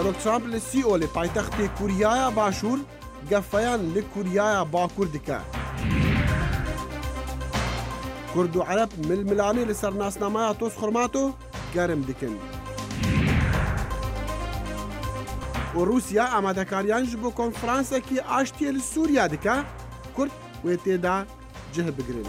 سەرۆک ترامپ لە سیئۆلێ پایتەختی کوریایە باشوور گەفەیان لە کوریایە باکوور دکە. کورد و عەرەب ململانەی لەسەر ناسنامەیە تۆز خورمات و گەرم دکن. و رووسیا ئامادەکاریان ji بۆ کۆنفرانسێکی ئاشتیە لە سووریا دکە کورد وێ تێدا جه بگرن.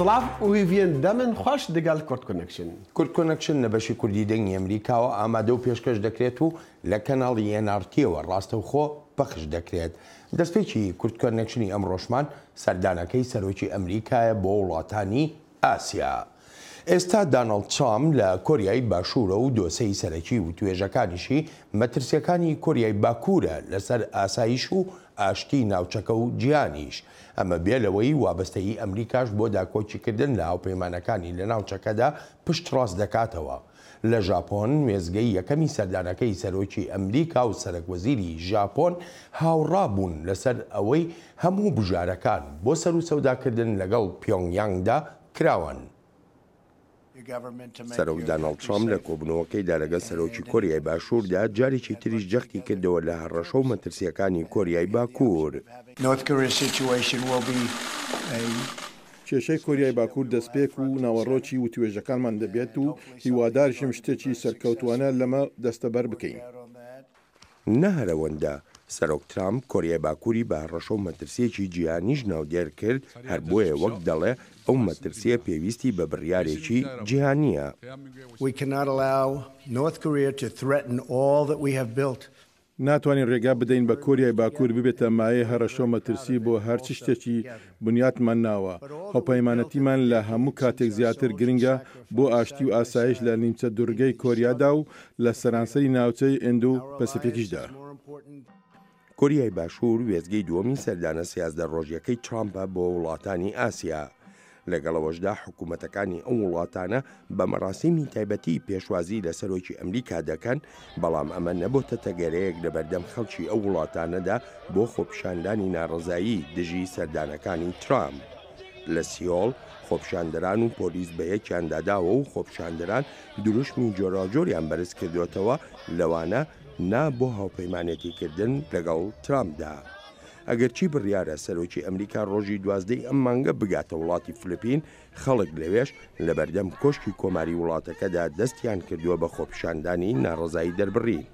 سڵاو ویڤێن دەمن خۆش دەگەڵ کورد کۆنەکشن. کورد کۆنەکشن لە بەشی کوردی دەنگی ئەمریکاوە ئامادە و پێشکەش دەکرێت و لە کەناڵی NRTەوە ڕاستەوخۆ پەخش دەکرێت. دەستپێکی کورد کۆنەکشنی ئەمڕۆژمان سەردانەکەی سەرۆکی ئەمریکایە بۆ وڵاتانی ئاسیا. ئێستا داناڵد ترامپ لە کۆریای باشوورە و دۆسەی سەرەکی و توێژەکانیشی مەترسیەکانی کۆریای باکوورە لەسەر ئاسایش و ئاشتی ناوچەکە و جیانیش. ئەمە بێلەوەی وابەستەی ئەمریکاش بۆ داکۆچیکردن لە هاوپەیمانەکانی لە ناوچەکەدا پشت ڕاست دەکاتەوە. لە ژاپۆن وێزگەی یەکەمی سەردانەکەی سەرۆکی ئەمریکا و سەرۆکوەزیری ژاپۆن هاوڕابوون لەسەر ئەوەی هەموو بژارەکان بۆ سەر و سەوداکردن لەگەڵ پیۆنگیانگدا کراون. سەرۆک داناڵد ترامپ لە کۆبنەوەکەیدا لەگەڵ سەرۆکی کۆریای باشووردا جارێکی تریش جەختی کردەوە لە هەڕەشە و مەترسیەکانی کۆریای باکوور. کێشەی کۆریای باکوور دەستپێک و ناوەڕۆکی و توێژەکانمان دەبێت و هیوادارشم شتێکی سەرکەوتوانە لەمە دەستەبەر بکەین. نەهەرەوەندە سەرۆک ترامپ کۆریای باکووری بە هەڕەشە و مەترسیەکی جیهانیش ناودێر کرد هەر بۆیە وەک دەڵێ ئەو مەترسیە پێویستی بە بڕیارێکی جیهانیە. ناتوانین ڕێگا بدەین بە کۆریای باکوور ببێتە مایە هەڕەشە و مەترسی بۆ هەرچی شتێکی بنیاتمان ناوە. هەوپەیمانەتیمان لە هەموو کاتێک زیاتر گرنگە بۆ ئاشتی و ئاسایش لە نیمچە دوورگەی کۆریادا و لە سەرانسەری ناوچەی ئیندو پەسیفیکیشدا. کۆریای باشوور وێزگەی دووەمی سەردانە 13 ڕۆژیەکەی ترامپە بۆ وڵاتانی ئاسیا. لەگەڵەوەشدا حکوومەتەکانی ئەو وڵاتانە بە مەراسیمی تایبەتی پێشوازی لە سەرۆکی ئەمریکا دەکەن، بەڵام ئەمە نەبۆتە تەگەرەیەک لە بەردەم خەڵکی ئەو وڵاتانەدا بۆ خۆپیشاندانی ناڕەزایی دژی سەردانەکانی ترامپ. لە سیۆڵ خۆپیشاندەران و پۆلیس بە یەکیانداداوە و خۆپیشاندەران دروشمی جۆراوجۆریان بەرز کردوێتەوە لەوانە نا بۆ هاوپەیمانێتیکردن لەگەڵ ترامپدا. ئەگەرچی بڕیارە سەرۆکی ئەمریکا ڕۆژی 12 ئەم مانگە بگاتە وڵاتی فلیپین، خەڵک لەوێش لە بەردەم کۆشکی کۆماری وڵاتەکەدا دەستیان کردووە بە خۆپیشاندانی ناڕەزایی دەربڕین.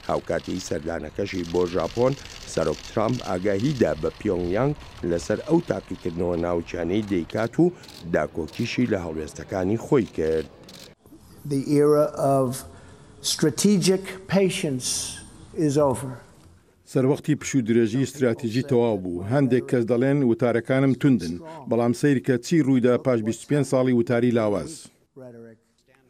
هاوکاتی سەردانەکەشی بۆ ژاپۆن سەرۆک ترامپ ئاگاهیدا بە پیۆنگیانگ لەسەر ئەو تاقیکردنەوە ناوچانەی دەیکات و داکۆکیشی لە هەڵوێستەکانی خۆی کرد. The era of strategic patience is over. سەروەختی پشو درێژی استراتیژی تەواو بوو. هەندێک کەس دەڵێن وتارەکانم توندن، بەڵام سەیرکە چی ڕوویدا پاش 25 ساڵی وتاری لاواز.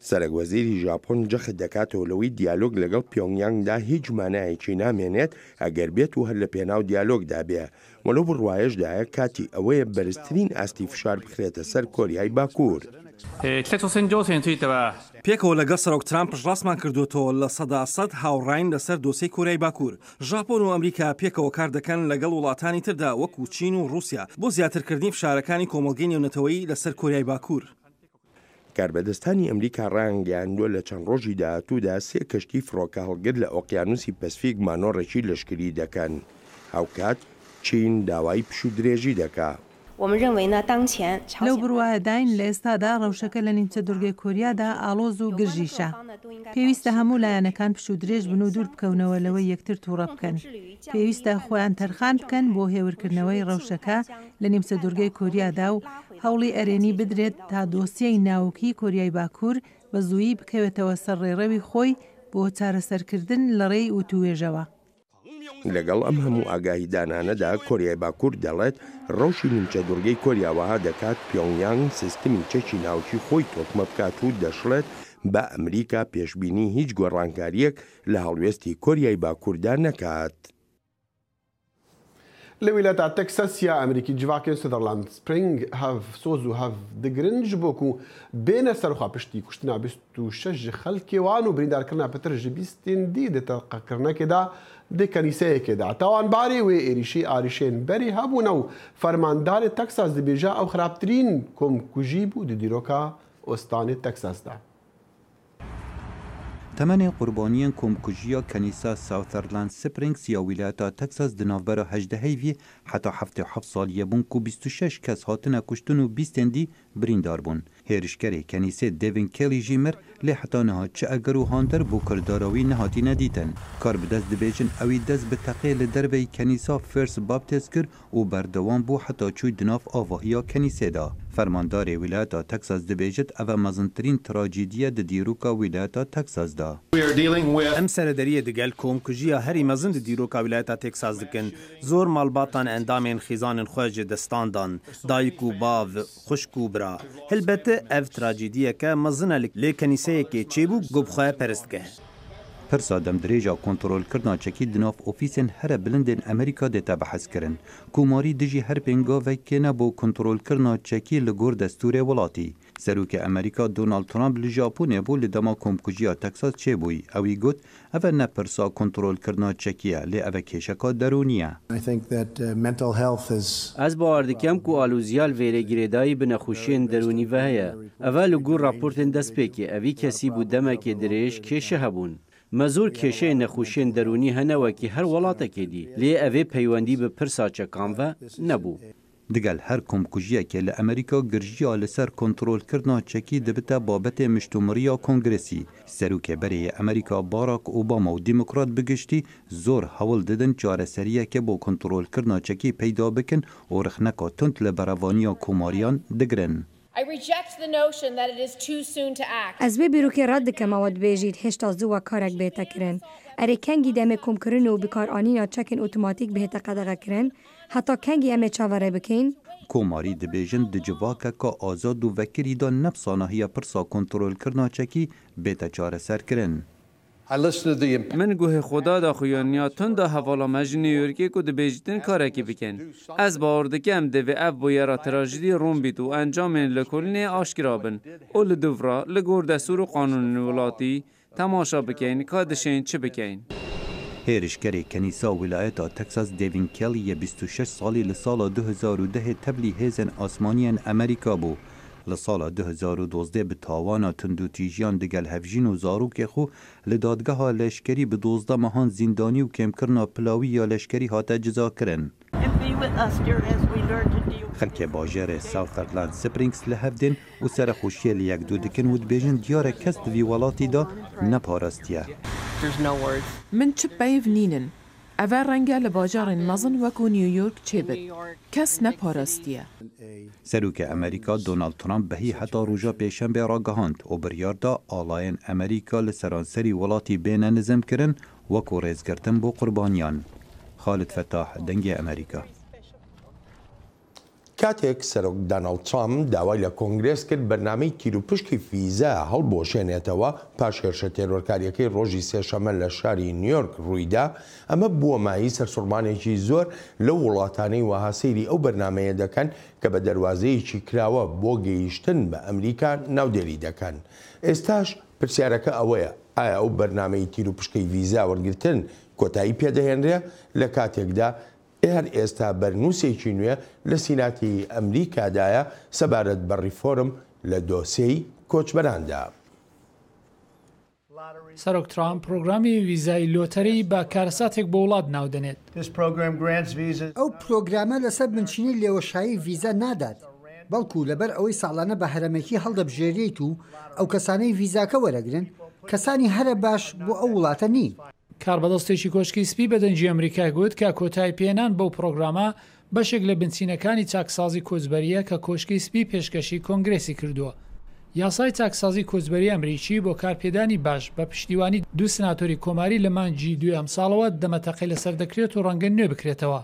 سەرۆکوەزیری ژاپۆن جەخت دەکاتەوە لەوەی دیالۆگ لەگەڵ پیۆنگیانگدا هیچ مانایەکی نامێنێت ئەگەر بێت و هەر لە پێناو دیالۆگدا بێ. وەلو بڕواایشدایە کاتی ئەوەیە بەرزترین ئاستی فشار بخرێتە سەر کۆریای باکوور. پێکەوە لەگەڵ سەرۆک ترامپش ڕاستمان کردوێتەوە لە 100% هاوڕاین لەسەر دۆسەی کۆریای باکوور. ژاپۆن و ئەمریکا پێکەوە کار دەکەن لەگەڵ وڵاتانی تردا وەکو چین و رووسیا بۆ زیاترکردنی فشارەکانی کۆمەڵگەی نێونەتەوەیی لەسەر کۆریای باکوور. کاربەدەستانی ئەمریکا ڕایانگەیاندووە لە چەند ڕۆژی داهاتوودا 3 کەشتی فڕۆکە هەڵگر لە ئۆقیانوسی پەسفیک مانۆڕێکی لەشکری دەکەن. هاوکات چین داوای پشو درێژی دەکات. لەو بڕواایەداین لە ئێستادا ڕەوشەکە لە نیمچە دوورگەی کۆریادا ئاڵۆز و گرژیشە. پێویستە هەموو لایەنەکان پشو درێژ بن و دوور بکەونەوە لەوەی یەکتر تووڕە بکەن. پێویستە خۆیان تەرخان بکەن بۆ هێورکردنەوەی ڕەوشەکە لە نیمچە دوورگەی کۆریادا و هەوڵی ئەرێنی بدرێت تا دۆسیەی ناوکی کۆریای باکوور بە زوویی بکەوێتەوە سەر ڕێڕەوی خۆی بۆ چارەسەرکردن لە ڕێی وتوێژەوە. لەگەڵ ئەم هەموو ئاگاهیدانانەدا کۆریای باکوور دەڵێت ڕەوشی نیمچە دوورگەی کۆریاوەها دەکات پیۆنگیانگ سیستمی چەکی ناوچی خۆی تۆکمە بکات و دەشڵێت بە ئەمریکا پێشبینی هیچ گۆڕانکاریەک لە هەڵوێستی کۆریای باکووردا نەکات. لە ویلایەتە تەکساسیا ئەمریکی جیواکێن سەدەرلاند سپرینگ سۆز و هەف دەگرن ji بۆ ku بێنە سەرخوا پشتی کوشتنا 26 خەڵکێوان و بریندارکردنا پتر ji bîstên dî di teqirnekê di kenîseyekê de tawanbarê wê êrişî arîşên berî hebûne û fermandarê Texas dibêje ew xirabtirîn komkujî bû di dîroka ostanê Texas de. تمن قربانیان کمکجیا کنیسا ساوثرلند سپرینگز یا ولایت تکساس دناوبر 18 هیوی حتی 77 سالیه بون که 26 کس هاتن کشتن و 20 دی بریندار بون. هیرشکری کنیسه دیوین کلی جیمر لی حتی نهاد چه اگر و هاندر بو کرداراوی نهاتی ندیدن. کار بدست دبیجن اوی دست به تقیل دربی کنیسا فرس بابتیز کر و بردوان بو حتی چوی دناف آواهیا کنیسه دا. فرماندار ولایت تکساس دبیجت او مزنترین تراجیدیه د دیروکا ولایت تکساس دا. ام سردریه دگل کمکجیا هری مزن د دیروکا ولایت تکساس دکن زور مالباتان اندامین خیزان خوژ دستاندان دایکو باو خوشکو برا هلبته اف تراجیدیه که مزن لی کنیسه که چیبو گبخواه پرستگه. پرسا دم دریجا کنترول کردنا چکی دناف اوفیسن هر بلندن امریکا دیتا بحث کرن. کوماری دجی هر پنگا وکینا بو کنترول کردنا چکی لگور دستور ولاتی. سروک امریکا دونالد ترامپ لژاپون بو لدما کمکجیا تکساس چه بوی اوی گوت اول نه پرسا کنترول کردنا چکیه لی اوه کشکا درونیه. از باوردکم کو آلوزیال ویره گریدایی بنخوشین درونی وهیه. اول لگور راپورتن دست پیکی اوی کسی بو دمک دریش کشه هبون. مزور کشه نخوشین درونی هنوه که هر ولاته که دی لی اوه پیوندی به پرسا چکان و نبو. دگل هر کمکجیه که لامریکا گرژیا لسر کنترول کردنا چکی دبته بابت مشتومریا کنگرسی. سروک بری امریکا باراک اوباما و دموکرات بگشتی زور حول ددن چاره سریه که با کنترول کردنا چکی پیدا بکن و رخنکا تند لبروانیا کوماریان دگرن. از به بیرو که رد که مواد بیجید هشتا زوا کارک بهتا کرن. اره کنگی دمه کم کرن و بکار آنینا چکن اتوماتیک بهتا قدقه کرن. حتی کنگی امه چاوره بکن. کوماری دبیجن دجواکه که آزاد و وکری دا نفسانه پرسا کنترول کرنا چکی بهتا چاره سر کرن. من گوه خدا دا خویانیا تون دا حوالا مج نیویورکی که دبیجتن کارکی بکن. از باوردکم دوی اف بویرا تراژدی روم بیت و انجام لکلنی آشکرابن. اول دورا لگور دستور قانون ولاتی تماشا بکن که دشین چه بکن. هیرشکری کنیسا ولایت تکساس دیوین کلی 26 سالی لسال 2010 تبلی هیزن آسمانیان امریکا بو. لسال 2012 به تاوانا تندوتیجیان دگل هفجین و زاروک خو لدادگاه لشکری به 12 ماهان زندانی و کم کرنا پلاوی یا لشکری هاته جزا کرن. خلک باجر ساوثرلند سپرینگز لهفدن و سر خوشی لیک دو دکن و دبیجن دیار کست وی ولاتی دا نپارستیه. من چه بیف نینن. اول رنگه لباجار مزن وکو نیویورک چه بد. کس نپارستیه. سروک امریکا دونالد ترامپ بهی حتی روژا پیشنبه را گهاند و بریاردا آلاین امریکا لسرانسری ولاتی بین نظم کرن وکو ریزگرتن بو قربانیان. خالد فتاح دنگ امریکا. کاتێک سەرۆک داناڵد ترامپ داوای لە کۆنگرێس کرد بەرنامەی تیرروپشکی فیزا هەڵبۆشێنێتەوە پاش هێرشە تێرۆرکاریەکەی ڕۆژی سێشەمە لە شاری نیویۆرک ڕوویدا ئەمە بووە مایی سەرسوڕمانێکی زۆر لە وڵاتانەی وەهاسەیری ئەو بەرنامەیە دەکەن کە بە دەواازەیەکی کراوە بۆ گەیشتن بە ئەمریکا ناودێری دەکەن. ئێستاش پرسیارەکە ئەوەیە ئایا ئەو بەرنامەی تیرروپشکەی ڤیزا وەرگرتن کۆتایی پێدەهێنرێ لە کاتێکدا هەر ئێستا بەرنووسێکی نوێ لە سیناتی ئەمریکادایە سەبارەت بە ریفۆرم لە دۆسیەی کۆچبەراندا. سەرۆک ترامپ پرۆگرامی ویزای لۆتەری بە کارەساتێک بۆ وڵات ناودەنێت. ئەو پرۆگرامە لەسەر بنچینی لێوەشایی ڤیزا نادات، بەڵکو لەبەر ئەوەی ساڵانە بە هەرەمێکی هەڵدەبژێریت و ئەو کەسانەی ڤیزاکە وەرەگرن کەسانی هەرە باش بۆ ئەو وڵاتە نین. کاربەدەستێکی کۆشکی سپی بەدەنجی ئەمریکای گوت کە کۆتای پێێنان بەو پرۆگرامە بەشێک لە بنچینەکانی چاکسازی کۆچبەریە کە کۆشکی سپی پێشکەشی کۆنگرێسی کردووە. یاسای چاکسازی کۆچبەری ئەمریکی بۆ کارپێدانی باش بە پشتیوانی دوو سناتۆری کۆماری لە مانجی دوێ ئەمساڵەوە دەمەتەقەی لەسەر دەکرێت و ڕەنگە نوێ بکرێتەوە.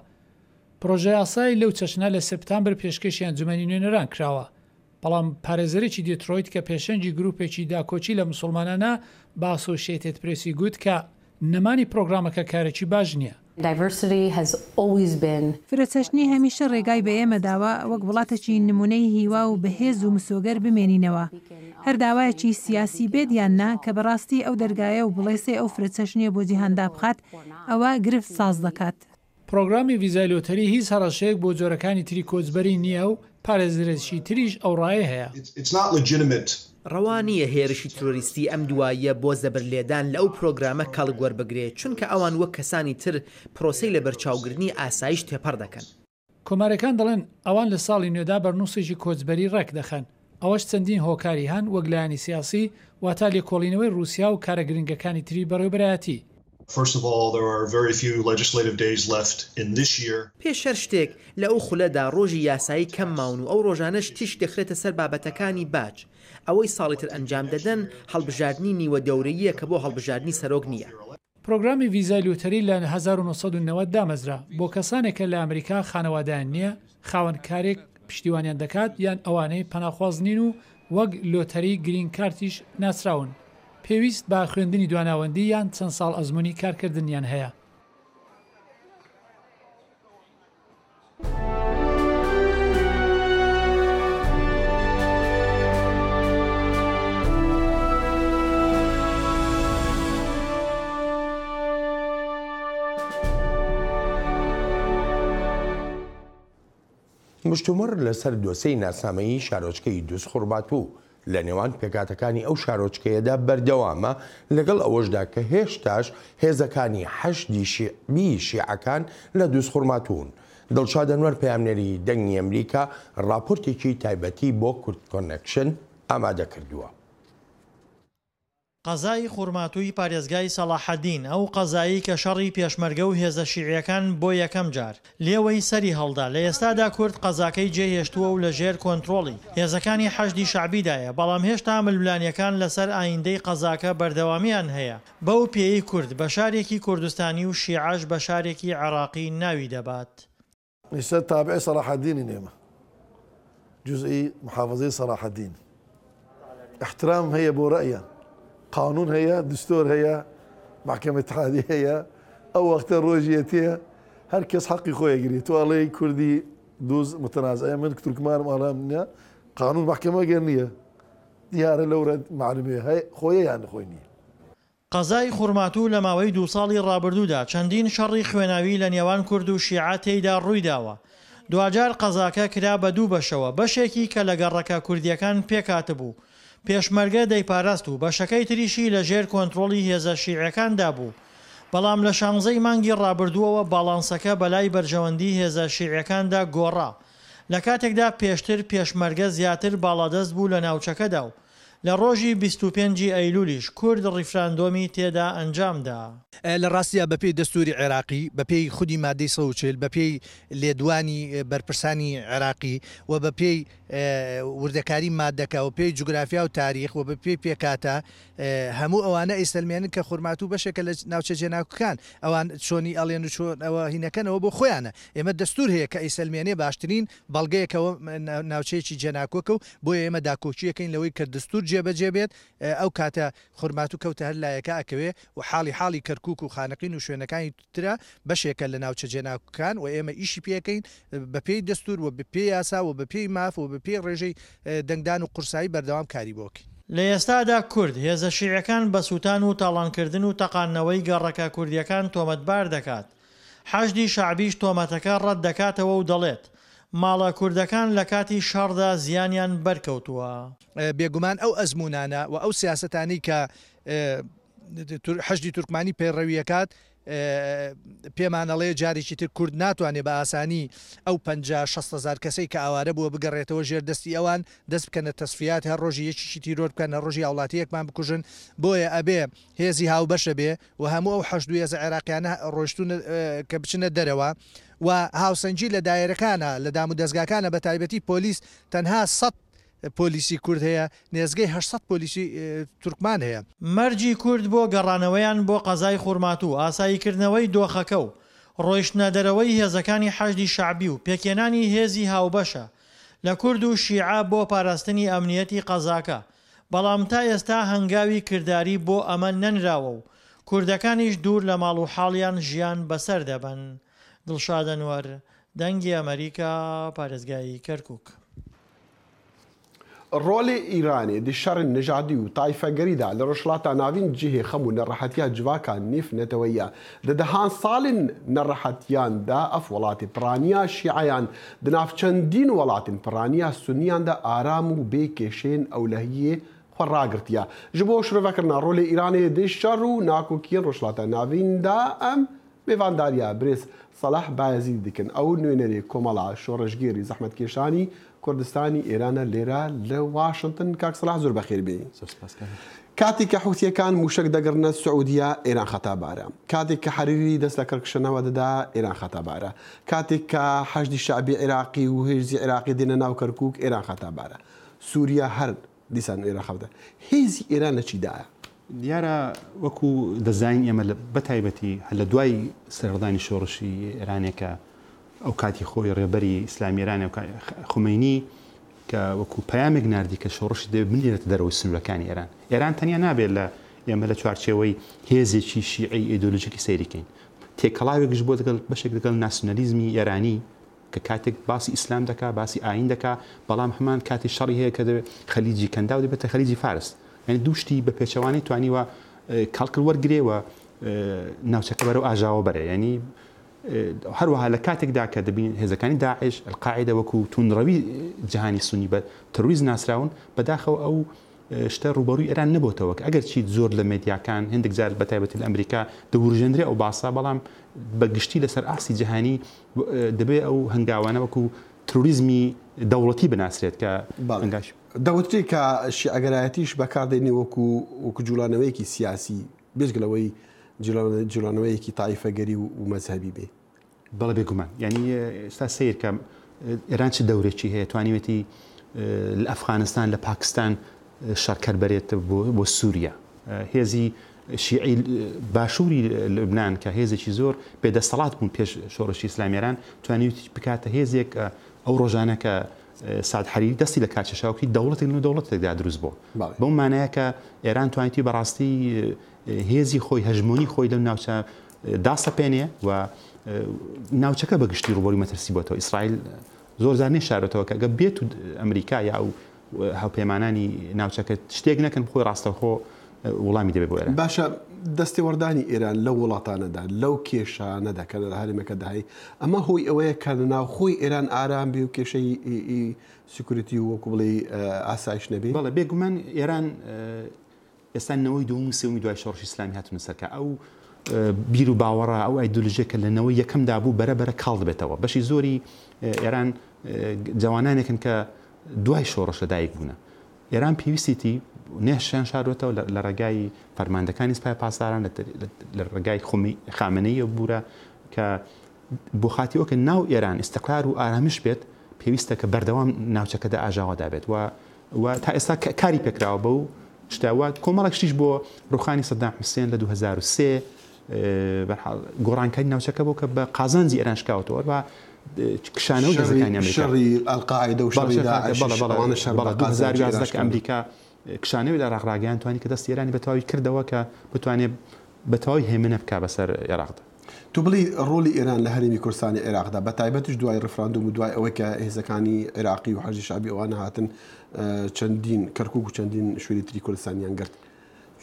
پرۆژە یاسای لەو چەشنە لە سپتامبر پێشکەشی ئەنجومەنی نوێنەران کراوە. بەڵام پارێزەرێکی دیترۆیت کە پێشەنجی گروپێکی داکۆچی لە مسلمانانە با ئەسۆسیێتد پرێسی گوت کە نەمانی پرۆگرامەکە کارێکی باش نییە. فرەچەشنی هەمیشە ڕێگای بە ئێمە داوە وەک وڵاتێکی نمونەی هیوا و بەهێز و مسۆگەر بمێنینەوە. هەر داوایەکی سیاسی بێت یاننا کە بەڕاستی ئەو دەرگایە و بڵێسێ ئەو فرەچەشنیە بۆ جیهاندا بخات ئەوە گرفت ساز دەکات. پرۆگرامی ڤیزای لۆتەری هیچ هەڕەشەیەک بۆ جۆرەکانی تری کۆچبەری نییە و پارێزرێکی تریش ئەو ڕایە هەیە. ڕەوانیە هێرشی تۆریستی ئەم دواییە بۆ زەبرلێدان لەو پرۆگرامە کەڵک وەربگرێت چونکە ئەوان وەک کەسانی تر پرۆسەی لە بەرچاوگرنی ئاسایش تێپەڕ دەکەن. کۆمارەکان دەڵێن ئەوان لە ساڵی نوێدا بەرنووسێکی کۆچبەری ڕێک دەخەن. ئەوەش چەندین هۆکاری هەن وەک لایەنی سیاسی واتە لێکۆڵینەوەی رووسیا و کارە گرنگەکانی تری بەڕێوەبەرایەتی. پێش هەر شتێک لە ئەو خولەدا ڕۆژی یاسایی کەم ماون و ئەو ڕۆژانەش تیش دەخرێتە سەر بابەتەکانی باج. ئەوەی ساڵی تر ئەنجام دەدەن هەڵبژاردننی نیوە دەورەیە کە بۆ هەڵبژاردننی سەرۆک نییە. پرۆگرامی ڤیزای لوتەری لە 1990 دامەزرا بۆ کەسانێکە لە ئەمریکا خانەوادایان نییە، خاوەنکارێک پشتیوانیان دەکات یان ئەوانەی پەناخوازنین و وەک لۆتەری گرین کارتیش ناسراون. پێویست بە خوێندنی دواناوەندی یان چەند ساڵ ئەزمموی کارکردنیان هەیە. مشتومڕ لەسەر دۆسەی ناسنامەیی شارۆچکەی دووسخورمات بوو لە نێوان پێکاتەکانی ئەو شارۆچکەیەدا بەردەوامە لەگەڵ ئەوەشدا کە هێشتاش هێزەکانی حەشدی شیعبی شیعەکان لە دووسخورماتون. دڵشاد ئەنوەر پەیامنەری دەنگی ئەمریکا راپۆرتێکی تایبەتی بۆ کورد کۆنەکشن ئامادە کردووە. قەزای خوڕماتووی پارێزگای سەلاحەدین ئەو قەزایی کە شەڕی پێشمەرگە و هێزە شیعیەکان بۆ یەکەم جار لێوەی سەری هەڵدا لە ئێستادا کورد قەزاکەی جێهێشتووە و لە ژێر کۆنتڕۆڵی هێزەکانی حەشدی شعبیدایە، بەڵام هێشتا ململانیەکان لەسەر ئایندەی قەزاکە بەردەوامیان هەیە. بەو پێی کورد بە شارێکی کوردستانی و شیعەش بە شارێکی عێراقی ناوی دەبات. ئێستا تابعی سەلاحەدینی نێمە، جزئی محافظەی سەلاحەدین. احترام هەیە بۆ ڕەیە، قانون هەیە، دستور هەیە، محکمە اتحادی هەیە، ئەو وەختە ڕۆژیەتیە هەر کەس حەقی خۆی گیری. توڵێ کوردی دووز متەنازعە من تورکمانم ئاڵام نیە، قانون محکمە گەر نییە، دیارە لەورە معلومێ خۆیە یان خۆی نییە. قەزای خوڕماتوو لە ماوەی 2 ساڵی ڕابردوودا چەندین شەڕی خوێناوی لە نێوان کورد و شیعە تێیدا ڕوویداوە. دوجار قەزاکە کرا بە 2 بەشەوە، بەشێکی کە لە گەڕەکە کوردیەکان پێکاتبوو پێشمەرگە دەیپاراست و بەشەکەی تریشی لە ژێر کۆنتڕۆڵی هێزە شیعەکاندا بوو. بەڵام لە 16 مانگی ڕابردووەوە باڵانسەکە بەلای بەرژەوەندی هێزە شیعەکاندا گۆڕا. لە کاتێکدا پێشتر پێشمەرگە زیاتر باڵادەست بوو لە ناوچەکەدا و لە ڕۆژی 25 ئەیلولیش کورد ڕیفراندۆمی تێدا ئەنجامدا. لە ڕاستیە بەپێی دەستوری عێراقی، بەپێی خودی مادەی 140، بەپێی لێدوانی بەرپرسانی عێراقی و بەپێی وردەکاری مادەکە و پێی جوگرافیا و تاریخ و بەپێی پێکاتە هەموو ئەوانە ئیسلمیانن کە خوڕماتوو بەشێکە لە ناوچە جێناوەکان ئەوان چۆنی ئەڵێن و چۆن ئەوە هینەکەنەوە بۆ خۆیانە. ئێمە دەستور هەیە کە ئیسلمیانێ باشترین بەڵگەیەکەوە ناوچەیەکی جێناکۆکە و بۆ ئێمە داکۆچیەکەین لەوەی کە دەستور جێبەجێ بێت. ئەو کاتە خوڕماتوو کەوتە هەر لایەکە ئەکەوێ و حاڵی کەرکووک و خانەقین و شوێنەکانی ترە بەشێکە لە ناوچە جێناوەکان و ئێمە ئیشی پێەکەین بەپێی دەستور و بەپێی یاسا و بەپێی ماف و بەپێی ڕێژەی دەنگدان و قورسایی بەردەوام کاری بۆکەین. لە ئێستادا کورد هێزە شیعەکان بە سووتان و تاڵانکردن و تەقانەوەی گەڕەکە کوردیەکان تۆمەتبار دەکات. حەشدی شعبیش تۆمەتەکە ڕەت دەکاتەوە و دەڵێت ماڵە کوردەکان لە کاتی شەڕدا زیانیان بەرکەوتووە. بێگومان ئەو ئەزمونانە و ئەو سیاسەتانی کە حەشدی تورکمانی پەیڕەویەکات پێمانەڵێ جارێکی تر کورد ناتوانێت بە ئاسانی ئەو 50-60 کەسەی کە ئاوارە بووە بگەڕێتەوە ژێردەستی ئەوان دەست بکەنە تەسفیات هەر ڕۆژی یەکیشی تیرۆر بکەنە ڕۆژی هاوڵاتیەکمان بکوژن. بۆیە ئەبێ هێزی هاوبەشە بێ و هەموو ئەو حەشدوو هێزە عێراقیانە ڕۆیشتون کە بچنە دەرەوە و هاوسەنجی لە دایرەکانە لە دام و دەستگاکانە بە تایبەتی پۆلیس تەنها 100 پۆلیسی کورد هەیە، نێزگەی 800 پۆلیسی تورکمان هەیە. مەرجی کورد بۆ گەڕانەوەیان بۆ قەزای خوڕماتوو، ئاساییکردنەوەی دۆخەکە و ڕۆیشتنەدەرەوەی هێزەکانی حەشدی شعبی و پێکێنانی هێزی هاوبەشە لە کورد و شیعە بۆ پاراستنی ئەمنیەتی قەزاکە. بەڵام تا ئێستا هەنگاوی کردداری بۆ ئەمە نەنراوە و کوردەکانیش دوور لە ماڵ و حاڵیان ژیان بەسەر دەبن. دڵشاد ئەنوەر، دەنگی ئەمریکا، پارێزگای کەرکووک. ڕۆڵی ئیرانی دی شەڕ نژادی و تایفەگەریدا لە ڕۆژهەڵاتە ناوین جێهێ خەم و نەڕەحەتیا جوواکان نیف نەتەوەیە لە دەهان ساڵین نەڕەحەتیاندا ئەف وڵاتی پڕانیا شیعیان دناف چەندین وڵاتین پڕانیا سونیاندا ئارام و بێ کێشێن ئەولەهیە خۆڕاگرتیە ji بۆ شرۆڤەکردنا ڕۆلی ئیرانê di şer û nakokiyên rojhilata navîn da em mêvandariya Birêz Salah Bayezîd dikin ew nûnerê komala şoreşgêrî zehmetkeşanî Kurdistanî Êranê lêra li Washington kak Salah zor bexêr bê. Katê ke Hûtiyekan mûşek degirine Siûdiya Êran xetabare. Katê ke Herîrî dest li kirkişanewa dida Êran xetabare. Katê ke Heşdî Şeعبî Iraqî û hêzî Iraqî dîne nav Kerkûk Êran xetabare. Sûriya her دیسان ئێران خەوتە هێزی ئێران لە چیدایە دیارە وەکو دەزانین ئێمە بە تایبەتی هەر لە دوای سەردانی شۆڕشی ئێرانێکە ئەو کاتی خۆی ڕێبەری ئیسلامی ئێرانە خومینی کە وەکو پەیامێک ناردی کە شۆڕشی دەبێت بنێرێتە دەرەوەی سنوورەکانی ئێران. ئێران تەنیا نابێت لە ئێمە لە چوارچێوەی هێزێکی شیعی ئیدۆلۆژیکی سەیریکەین. تێکەڵاوێکش بۆ دەگەڵ بەشێک دەگەڵ ناسیۆنالیزمی ئێرانی کە کاتێک باسی ئیسلام دەکا باسی ئاین دەکا بەڵام هەمان کاتی شەڕی هەیە کە خەلیجی کەندا و دەبێتە خەلیجی فارس. یعنی دووشتی بە پێچەوانی توانیوە کاڵکر وەرگرێوە ناوچەکە بەرەو ئاژاوە بەرێ. ینی هەروەها لە کاتێکدا کە دەبین هێزەکانی داعش القاعدە وەکو تونڕەوی جیهانی سونی بە تەروریز ناسراون بەداخەوە ئەو شتە ڕوبەڕووی ئێران نەبووتەوە ئەگەر چیت زۆر لە مێدیاکان هەندێک جار بە تایبەتی لە ئەمریکا دەوروژێنرێ ئەو باسا بەڵام بەگشتی لەسەر ئاسی جیهانی دەبێت ئەو هەنگاوانە وەکو تروریزمی دەوڵەتی بناسرێت کە دەوتری کە شیعەگەرایەتیش بەکاردێنێ وەکو جوڵانەوەیەکی سیاسی بێژگلەوەی جوڵانەوەیەکی تایفەگەری و مەزهبی بێ بەڵێ بێگومان یعنی ئێستا سیر کە ئێران چ دەورێکی هەیە توانیوێتی لە ئەفغانستان لە پاکستان شەڕکەر بەرێت بۆ سووریا. هێزی شیعی باشووری لبنان کە هێزێکی زۆر بێدەسەڵات بوون پێش شۆڕشی ئیسلامیێران توانیوێتی بکاتە هێزێک ئەو ڕۆژانە کە سعد حەریری دەستی لە کاتشەشاوکی دەوڵەتی و دەوڵەتێکدا دروست بوو. بەو مانایە کە ئێران توانیتی بەڕاستی هێزی خۆی هەژمۆنی خۆی لەم ناوچە داسەپێنێ و ناوچەکە بەگشتی ڕوبەری مەترسی بۆتەوە. ئیسرائیل زۆر زار نێشارێتەوە کە ئەگە بێت و ئەمریکا یا ئەو هاوپەیمانانی ناوچەکە شتێک نەکەن خۆی ڕاستەخۆ وڵامی دەبێت بۆ ئێران. باشە دەستێوەردانی ئێران لەو وڵاتانەدا لەو کێشانەدا کە لە هەرێمەکە داهی ئەمە هۆی ئەوەیە کە ناو خۆی ئێران ئارام بێ و کێشەی سیکوریتی و وەکو بڵێ ئاسایش نەبێ. بەڵێ بێگومان ئێران ئێستا نەوەی دوم سێومی دوای شۆڕشی ئیسلامی هاتوونە سەرکە ئەو بیر و باوەڕە ئەو ئایدۆلۆژیەکە لەنەوەی یەکەمدا بوو بەرەبەرە کاڵ دەبێتەوە. بەشی زۆری ئێران جوانانێکن کە دوای شۆڕشە دایک بوونە. ئێران پێویستیتی نێشیان شاروێتەوە لە ڕێگای فەرماندەکانی سوپای پاسداران لە ڕێگای خامنەیە بوورە کە بۆ خاتیەوە کە ناو ئێران ئیستیقرار و ئارامش بێت پێویستە کە بەردەوام ناوچەکەدا ئاژاوەدا بێت و تا ئێستا کاری پێکراوە بە و شتاوە کۆمەڵێکشتیش بۆ ڕوخانی سەدام حوسێن لە 2003 گۆڕانکاری ناوچەکە بۆ کە بە قازانجی ئێران شکاوتەوە و کشانە و دەزەکانی ئەمریکا ئەمریکا کشانەوەی لە ڕاغراگەیان توانی کە دەست ئێرانی بەتەواوی کردەوە کە بتوانێت بەتەواوی هێمنە بکا بەسەر عێراقدا. تو بڵی ڕۆلی ئێران لە هەرێمی کوردستانی عێراقدا بە تایبەتش دوای ڕفراندوم و دوای ئەوەی کە هێزەکانی عێراقی و حەشدی شەعبی ئەوانە هاتن چەندین کەرکووک و چەندین شوێنی تری کوردستانیان گرت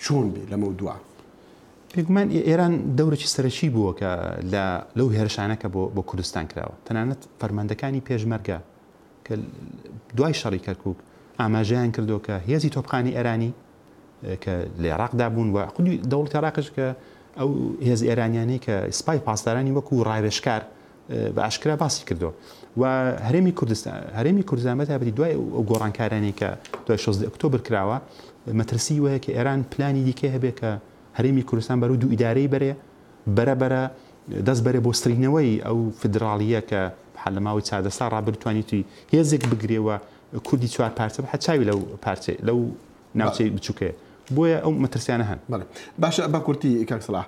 چۆن بێ لەمە دووە؟ پێگومان ئێران دەورێکی سەرەکی بووە کە لەو هێرشانەکە بۆ کوردستان کراوە. تەنانەت فەرماندەکانی پێشمەرگە کە دوای شەڕی کەرکووک ئاماژەیان کردو کە هێزی تۆپخانی ئێرانی کە لە عێراقدا بوون و خودی دەوڵەتی عێراقش کە ئەو هێز ئێرانیانەی کە سپای پاسدارانی وەکو ڕایوێشکار بە ئاشکرا باسی کردو و هەرێمی کوردستان بەتایبەتی دوای ئەو گۆڕانکارانی کە دوای 16 ئۆکتۆبر کراوە مەترسی وەیە کە ئێران پلانی دیکە هەبێت کە هەرێمی کوردستان بەرەو دوو ئیدارەی بەرە دەست بەرێ بۆ سترینەوەی ئەو فدراڵیە کە لە ماوەی چاردەسا ڕابرتوانیتی هێزێک بگرێەوە کوردی چوار پارچە حچاوی لەو ناوچەی بچووکەیە بۆیە ئەو مەترسیانە هەن. باشە بە کورتی کاک سەلاح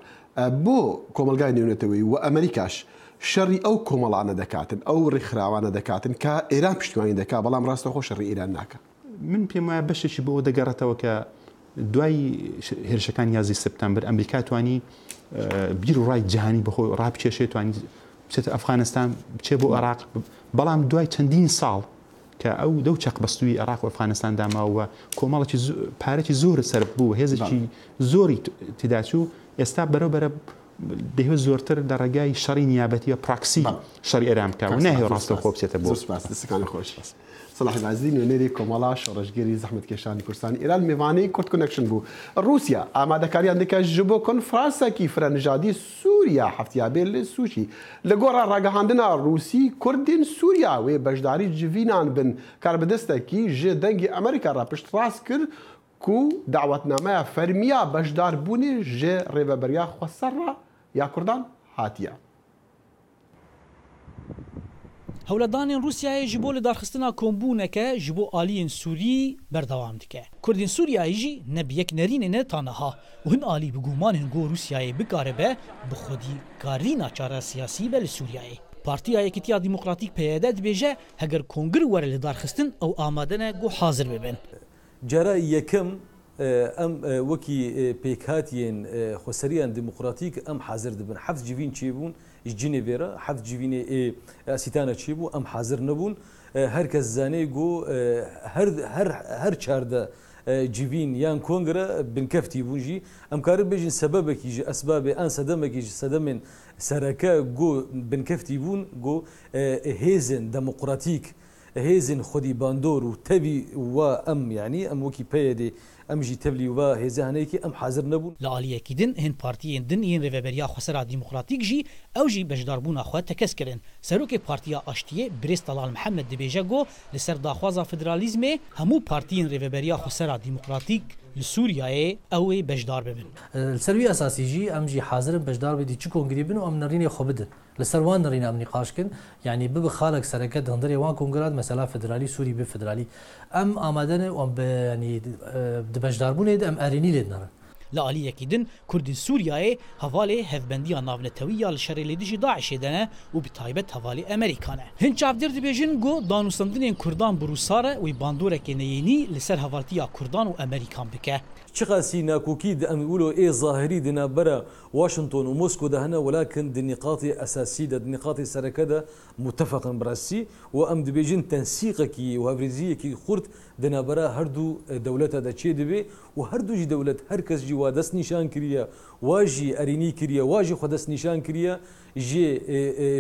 بۆ کۆمەلگای نێونەتەوەی و ئەمریکاش شەڕی ئەو کۆمەڵانە دەکاتن ئەو ڕێکخراوانە دەکاتن کە ئێران پشتیوانی دەکات بەڵام ڕاستەخۆ شەڕی ئێران ناکە. من پێم وایە بەشێکی بۆ دەگەڕێتەوە کە دوای هێرشەکان یازی سپتامبر ئەمریکا توانی بیر و ڕای جیهانی بەخۆی ڕابکێشێت توانی بچێتە ئەفغانستان بچێ بۆ عێراق بەڵام دوای چەندین ساڵ کە ئەو دەو چەق بەستووی عێراق و ئەفغانستان داماوە کۆمەڵێکی پارێکی زۆر سەر بوو هێزێکی زۆری تێداچوو ئێستا بەرەبەرە دەیەوێت زۆرتر لە ڕێگای شەڕی نیابەتیە پراکسی شەڕی ئێرامکە و ناهێ ڕاستە خۆ بچێتە بۆ دەستەکانی خۆش سەلاح بەعزی نوێنەری کۆمەڵا شەڕەشگەری زەحمەتکێشانی کوردستان ئێران میوانەی کورد کۆنەکشن بوو رووسیا ئامادەکاریان دەکات ji بۆ کۆنفرانسێکی فرەنژادی سووریا هەفتیابێ لە سووچی لە گۆڕا ڕاگەهاندنا رووسی کوردین سووریا وێ بەشداری جڤینان بن کاربەدەستێکی ji دەنگی ئەمریکا ڕاپشت ڕاست کرد ku داوەتنامەیە فەرمیە بەشداربوونی ji ڕێبەبەریا خۆسەرڕا یا کوردان هاتیە. هەولەدانین رووسایە ji بۆ لە دارخستنا کۆمبوونەکە ji بۆ aliyên Sûrî berdewam dike. Kurdên Sûriyayê jî ne bi yek nerînê ne taniha û hin alî bi gumanên got Rûsyayê bikaribe bi xwedîkarîna çara siyasî be li Sûriyayê. Partiya Yekîtiya Demokratîk PYD dibêje heger kongir were li darxistin ew amade ne got hazir bibin. Cara yekem em wekî pêkhatiyên xweseriyan demokratîk em hazir dibin. Heft civîn çêbûn ji Cinêvê heft civînê sîtana çêbû em hazir nebûn. Herkes zanê got her çarde civîn yan kongre binkeftî bûn jî em karin bêjin sebebekî ji esbabê an sedemekî ji sedemên sereke got binkeftî bûn got hêzên demokratîk هێزن خودی باندۆر و تەوی وا ئەم یعنی ئەم وەکی پێدێ ئەمژی تەبلی وا هێزانەیەکی ئەم حاضر نەبوون لە عالیەکی دن هێن پارتیên din yên rêveberiya xwesera demokratîk jî ew jî beşdarbûna xwe tekez kirin. Serokê Partiya Aştiyê Birêz Talal Mihemed dibêje got li ser daxwaza federalîzmê hemû partiyên rêveberiya xwesera demokratîk li Sûriyayê ew ê beşdar bibin. Serwî esasî jî em jî hazirin beşdar bidî çi kongrî bin û em nerînê xwe bidin. Li ser wan nerîna em nîqaşkin yanî bibi xalek sereke hundirê wan kongrat mesela federalî Sûrî bi federalî em amade ne em yanî di beşdarbûnê de em erînî lê nerin. Li aliyekî din Kurdên Sûriyayê hevalê hevbendiya navnetewiya li şerê lê dijî Daişê de ne û bi taybet hevalê Amerîkan e. Hin çavdêr dibêjin got danûstandinên Kurdan bi Rûsar e wî bandorekê neyênî li ser hevaltiya Kurdan û Amerîkan bike. چقاسي ناكوكي أم يقولوا إيه ظاهري دنا برا واشنطن وموسكو ده هنا ولكن دي نقاط أساسية دي نقاط سركة متفق براسي وأم دبيجين تنسيقكي وهفريزيكي خرط دنا برا هردو دولة ده شيء دبي وهردو جي دولة هركز جي وادس نشان كريا واجي أريني كريا واجي خدس نشان كريا جي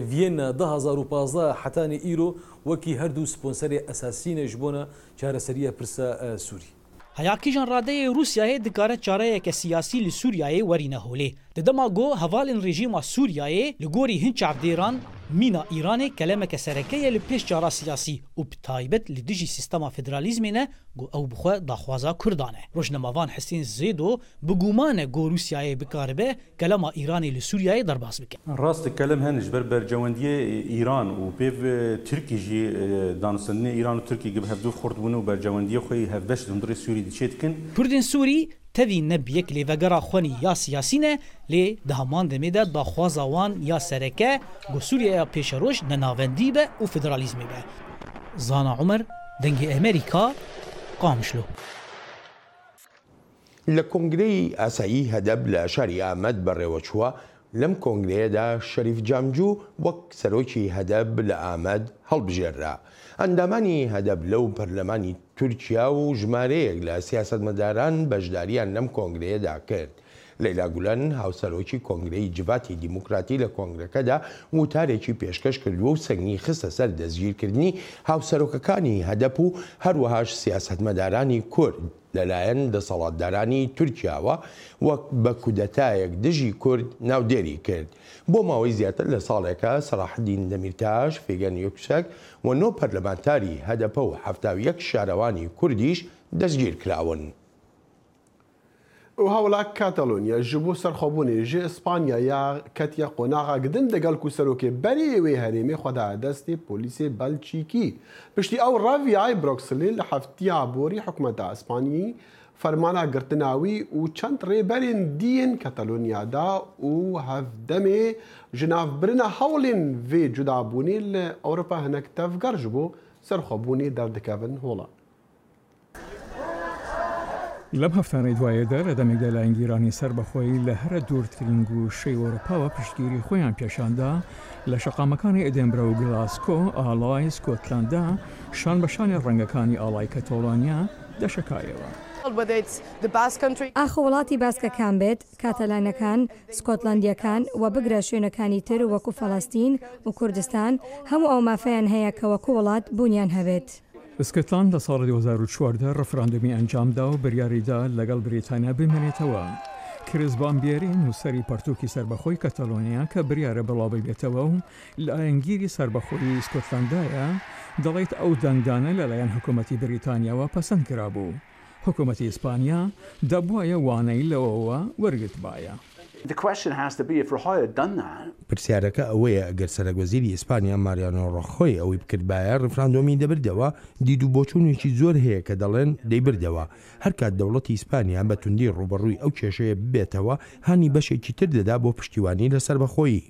فيينا 2015 حتى إيرو وكي هردو سبونسري أساسيين جبونا شهر سرية برسا سوري. Hayakîjan radeyê Rûsyayê dikare çareyeke siyasî li Sûriyayê werîne holê. Di dema got hevalên rejîma Sûriyayê li gorî hin çavdêran mîna Îranê kelemeke serekeye li pêş çara siyasî û bi taybet li dijî sistema federalîzmê ne got ew bixwe daxwaza Kurdan e. Rojnemavan Hesên Zêdo bi gumane got Rûsyayê bikaribe kelema Îranê li Sûriyayê derbas bike. Rast kelem hen ji ber bercewendiyê Îran û pêv Tirkî jî danûstandinê Îran û Tirkî gibi hevdû xurtbûn û bercewendiyê xwe hevbeş hundirê Sûrî diçê dikin. Kurdên Sûrî tevî ne bi yek lêvegera xwenî ya siyasî ne lê di heman demê de daxwaza wan ya sereke got Sûriyaya pêşeroj ne navendî be û federalîzmê be. Zana Umer dengê Amerîka Qamişlo. لە کۆنگرەی ئاسایی هەدەب لە شاری ئامەد بەڕێوەچووە لەم کۆنگرەیەدا شەریف جامجوو وەک سەرۆکی هەدەب لە ئامەد هەڵبژێررا. ئەندامانی هەدەب لەو پەرلەمانی تورکیا و ژمارەیەک لە سیاسەتمەداران بەشداریان لەم کۆنگرەیەدا کرد. لەیلا گولەن هاوسەرۆکی کۆنگرەی جڤاتی دیموکراتی لە کۆنگرەکەدا وتارێکی پێشکەش کردووە و سەنگی خستە سەر دەستگیرکردنی هاوسەرۆکەکانی هەدەپ و هەروەهاش سیاسەتمەدارانی کورد لەلایەن دەسەڵاتدارانی تورکیاوە وەک بە کودەتایەک دژی کورد ناودێری کرد. بۆ ماوەی زیاتر لە ساڵێکە سەلاحدین دەمیرتاش فێگەن یۆکسەک و نۆ پەرلەمانتاری هەدەپە و 71 شارەوانی کوردیش دەستگیر کراون. و هەوڵا کاتەلۆنیا ji بۆ سەرخۆبوونی ji ئیسپانیا یا کەتیە قۆناغا گدن دەگەڵ و سەرۆکێ بەرێوێ هەرێمێ خۆدا دەستی پۆلیسێ بەلچیکی پشتی ئەو ڕاڤیای برۆکسلی لە هەفتیا بۆری حکوومەتە ئیسپانیی فەرمانە گرتناوی و چەند ڕێبەرێن دیên کەتەلۆنیادا و هەفدەمێ ji navbirina hewlên vê cudabûnê li Ewropa hinek tevger ji bo سەرخۆبوونی دەردikevin hola. لەم هەفتانەی دوایەدا لە دەمێکدا لایەنگیرانی سربەخۆیی لە هەرە دوورترین گوشەی ئەوروپاوە پشتگیری خۆیان پێشاندا لە شەقامەکانی ئێدینبرە و گلاسکۆ ئاڵای سکۆتلاندا شان بەشانی ڕەنگەکانی ئاڵای کەتۆڵۆنیا دەشکایەوە. ئاخە وڵاتی باسکەکان بێت کاتەلانەکان سکۆتلاندیەکان و بگرە شوێنەکانی تر وەکو فەڵەستین و کوردستان هەموو ئەو مافەیان هەیە کە وەکو وڵات بوونیان هەبێت. سکۆتلاند لە ساڵی 2014 ڕەفراندۆمی ئەنجامدا و بریاریدا لەگەڵ بریتانیا بمێنێتەوە. کریس بامبیێری نووسەری پەرتووکی سربەخۆی کەتەلۆنیا کە بریارە بەڵاوی بێتەوە و لە ئاینگیری سربەخۆیی سکۆتلاندایە دەڵێت ئەو دەنگدانە لەلایەن حکوومەتی بریتانیاوە پەسەند کرابوو. حکوومەتی ئیسپانیا دەبوایە وانەی لەوەوە وەرگرت باە. پرسیارەکە ئەوەیە ئەگەر سەرۆکوەزیری ئیسپانیا ماریانۆ ڕۆخۆی ئەوەی بکردبایە ڕفراندۆمی دەبردەوە دید و بۆچوونێکی زۆر هەیە کە دەڵێن دەیبردەوە هەر کات دەوڵەتی ئیسپانیا بە توندی ڕوبەڕووی ئەو کێشەیە ببێتەوە هانی بەشێکی تر دەدا بۆ پشتیوانی لە سربەخۆیی.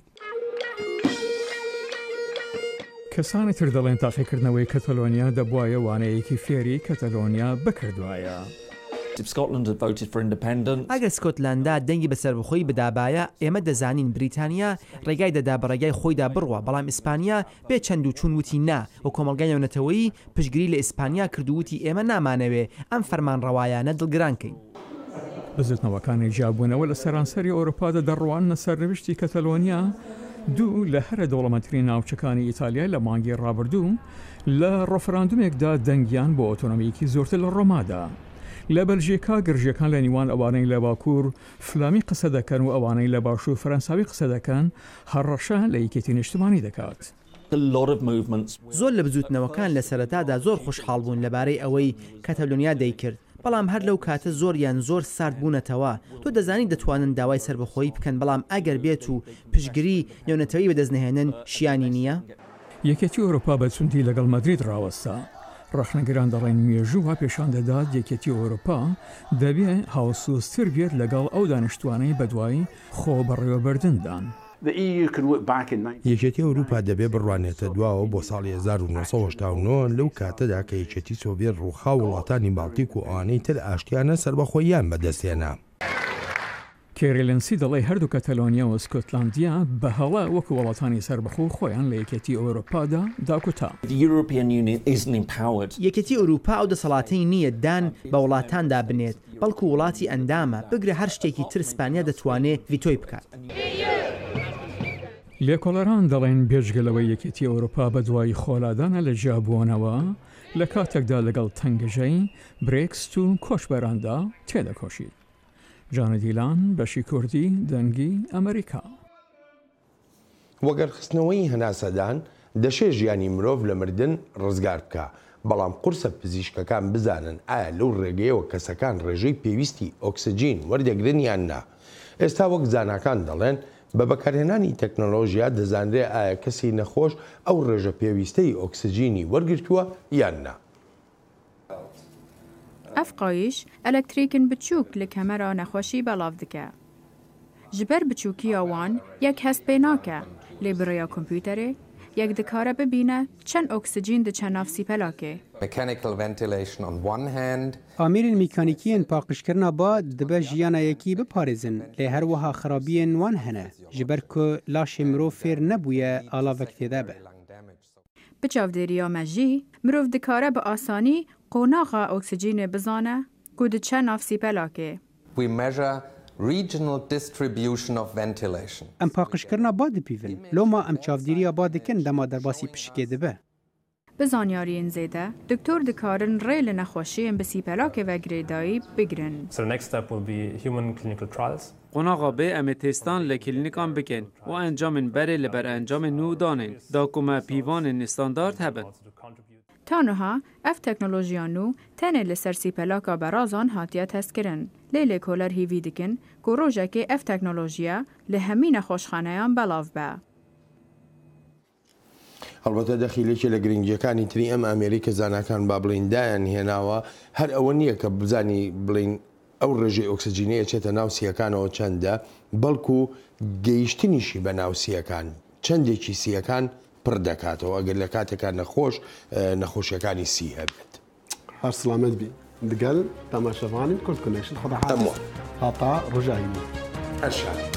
کەسانی تر دەڵێن تاقیکردنەوەی کەتەلۆنیا دەبوایە وانەیەکی فێری کەتەلۆنیا بکردوایە. ئەگەر سکۆتلاندا دەنگی بە سەربەخۆی بدابایە ئێمە دەزانین بریتانیا ڕێگای دەدا بە ڕێگای خۆیدا بڕوە بەڵام ئیسپانیا بێ چەند و چون وتی نا و کۆمەلگای نێونەتەوەیی پشتگیری لە ئیسپانیا کردووتی ئێمە نامانەوێ ئەم فەرمانڕەوایانە دڵگرانکەین. بزرتنەوەکانی جیاببوونەوە لە سەرانسەری ئەوروپادا دەڕوانە سەرنوشتی کەتەلۆنیا دوو لە هەرە دەوڵەمەندترین ناوچەکانی ئیتالیا لە مانگی ڕابردوو لە ڕۆفراندومێکدا دەنگیان بۆ ئۆتۆنۆمیەکی زۆرتر لە ڕۆمادا. لە بەلژیکا گرژیەکان لە نیوان ئەوانەی لە باکوور فلامی قسە دەکەن و ئەوانەی لە باشوور فەرەنساوی قسە دەکەن هەڕەشە لە یەکێتی نیشتمانی دەکات. زۆر لە بزوتنەوەکان لە سەرەتادا زۆر خۆشحاڵ بوون لەبارەی ئەوەی کەتەلۆنیا دەیکرد بەڵام هەر لەو کاتە زۆریان زۆر سارد بوونەتەوە تۆ دەزانی دەتوانن داوای سربەخۆیی بکەن بەڵام ئەگەر بێت و پشتگیری نێونەتەوەی بەدەستنەهێنن شیانی نییە. یەکێتی ئەوروپا بەچوندی لەگەڵ مەدرید ڕاوەستا. ڕەخنەگەران دەڵێن مێژوو پێشان دەدات یەکێتی ئەوروپا دەبێ هاوسوستر بێت لەگەڵ ئەو دانیشتوانەی بەدوای خۆ بەڕێوەبردندان. یەکێتی ئەوروپا دەبێ بڕوانێتە دواوە بۆ ساڵی 1970 لەو کاتەدا کە یەکێتی سۆڤێت ڕووخا وڵاتانی باڵتیک و ئەوانەی تر ئاشتیانە سربەخۆییان بەدەستێنا. کێرێلنسی دەڵێ هەردوو کەتەلۆنیا و سکۆتلاندیا بە هەڵا وەکو وڵاتانی سربەخۆ خۆیان لە یەکێتی ئەوروپادا داکوتا. یەکێتی ئەوروپا ئەو دەسەڵاتەی نییە دان بە وڵاتاندا بنێت بەڵکو وڵاتی ئەندامە بگرە هەر شتێکی تر ئیسپانیا دەتوانێت ڤیتۆی بکات. لێکۆڵەران دەڵێن بێژگەلەوەی یەکێتی ئەوروپا بە دوای خۆلادانە لە جیابوونەوە لە کاتێکدا لەگەڵ تەنگەژەی برێکست و کۆچبەراندا تێدەکۆشید. جانە دیلان بەشی کوردی دەنگی ئەمریکا. وەگەرخستنەوەی هەناسەدان دەشێ ژیانی مرۆڤ لە مردن ڕزگار بکە بەڵام قورسە پزیشکەکان بزانن ئایا لەو ڕێگەیەوە کەسەکان ڕێژەی پێویستی ئۆکسجین وەردەگرن یان نا. ئێستا وەک زاناکان دەڵێن بە بەکارهێنانی تەکنۆلۆژیا دەزانرێ ئایا کەسی نەخۆش ئەو ڕێژە پێویستەی ئۆکسجینی وەرگرتووە یان نا. ئەف قایش ئەلەکتریکن بچووک لە کەمەرە نەخۆشی بەڵاو دکە. ji ber biçûkiya wan yek hest pê nake lê bi rêya kompûterê yek dikare bibîne çend oksijîn diçe nav sîpelakê. Amîrên mîkanîkiyên paqijkirina ba dibe jiyana yekî biparêzin lê her wiha xirabiyên wan hene ji ber ku laşê mirov fêr nebûye alavek têde be. Bi çavdêriya me jî mirov dikare bi asanî qonaxa oksijînê bizane ku diçe nav sîpelakê. Regional distribution of ventilation. Em paqijkirina ba dipîvin. Loma em çavdîriya ba dikin dema derbasî pişikê dibe. Bi zanyariyên zêde, doktor dikarin rê li nexweşiyên bi sîpelakê ve girêdayî bigirin. So the next step will be human clinical trials. Qonaxa bê em ê têstan li klînîkan bikin û encamên berê li ber encamên nû danên da ku me pîvanên standard hebin. Tanha ev teknolojiya nû tenê li ser sîpelaka berazan hatiye testkirin. Lê lêkoler hîvî dikin ku rojekê ev teknolojiya li hemî nexweşxaneyan belav be. هەڵبەتە دەخیلێکی لە گرنگیەکانی تری ئەم ئەمریکا زاناکان با بڵین دایان هێناوە هەر ئەوە نییە کە بزانی بڵین ئەو ڕێژەی ئۆکسجینەیە چێتە ناوسیەکانەوە چەندە بەڵکو گەیشتنیشی بە ناوسیەکان چەندێکی سیەکان پڕ دەکاتەوە ئەگەر لە کاتێکان نەخۆشیەکانی سی هەبێت. هەر سڵامەت بی. دقل تماشافاني كل كونكشن خضع هاتا رجعيني أرشاد